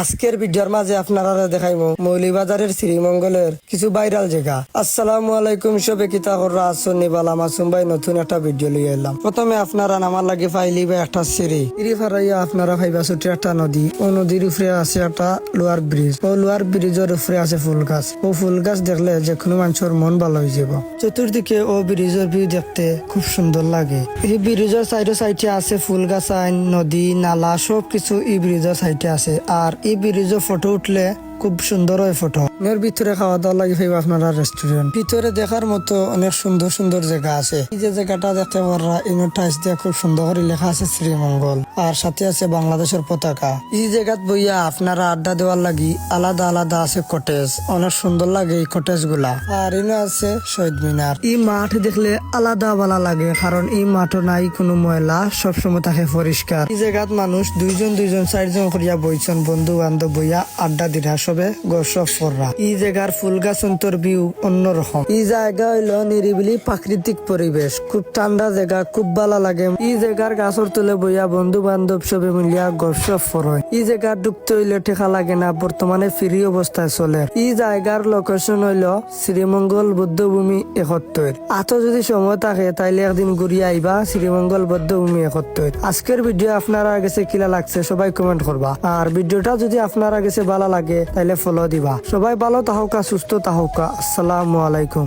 আজকের ভিডিওর মাঝে আপনারা দেখাইবো মৌলিবাজারের শ্রীমঙ্গলের কিছু ভাইরাল জায়গা। আসসালামু আলাইকুম, সবে কিতা কররা আসনি বালা মাসুম ভাই নতুন একটা ভিডিও লিয়ে এলাম। প্রথমে আপনারা নামার লাগে ফাইলি বা একটা সিঁড়ি ফারাইয়া আপনারা ফাইবা ছোট একটা নদী। ও নদীর উপরে আছে একটা লোয়ার ব্রিজ। ও লোয়ার ব্রিজের উপরে আছে ফুল গাছ। ও ফুল গাছ দেখলে যে কোনো মানুষের মন ভালো হয়ে যাব। চতুর্দিকে ও ব্রিজের ভিউ দেখতে খুব সুন্দর লাগে। এই ব্রিজের সাইডে আছে ফুল গাছ, আইন নদী নালা সবকিছু এই ব্রিজের সাইডে আছে। আর এই ব্রিজের ফটো উঠলে খুব সুন্দর হয় ফটো। এর ভিতরে খাওয়া দাওয়া লাগে ফাইবা আপনারা রেস্টুরেন্ট। ভিতরে দেখার মতো অনেক সুন্দর সুন্দর জায়গা আছে। এই যে জায়গাটা দেখতে পারা ইনোর টাইস দিয়ে খুব সুন্দর করে লেখা আছে শ্রীমঙ্গল, আর সাথে আছে বাংলাদেশের পতাকা। এই জায়গাত বইয়া আপনারা আড্ডা দেওয়ার লাগি আলাদা আলাদা আছে কটেজ, অনেক সুন্দর লাগে এই কটেজ গুলা। আর ইনো আছে শহীদ মিনার। এই মাঠ দেখলে আলাদা ভালো লাগে, কারণ এই মাঠও নাই কোনো ময়লা, সবসময় থাকে পরিষ্কার। এই জায়গাত মানুষ দুইজন চারজন করিয়া বইছেন, বন্ধু বান্ধব বইয়া আড্ডা দিরা সবে গসব ফররা। এই জায়গার ফুল গাছ অন্তর ভিউ অন্যরকম। এই জায়গা হইলো নিরিবিলি প্রাকৃতিক পরিবেশ, খুব ঠান্ডা জায়গা, খুব ভালো লাগে। এই জায়গার গাছর তলে বইয়া বন্ধু বান্ধব সবে মিলিয়া গসব ফরয়। এই জায়গা ঢুকতে হইলে ঠেকা লাগে না, বর্তমানে ফ্রি অবস্থায় চলে। এই জায়গার লোকেশন হইলো শ্রীমঙ্গল বৌদ্ধভূমি 71। আতো যদি সময় থাকে তাইলে একদিন ঘুরিয়ে আইবা শ্রীমঙ্গল বৌদ্ধভূমি 71। আজকের ভিডিও আপনারা কাছে কিলা লাগছে সবাই কমেন্ট করবা। আর ভিডিওটা যদি আপনারা কাছে ভালো লাগে তাইলে ফলো দিবা। সবাই ভালো তাহকা, সুস্থ তাহকা। আসসালামু আলাইকুম।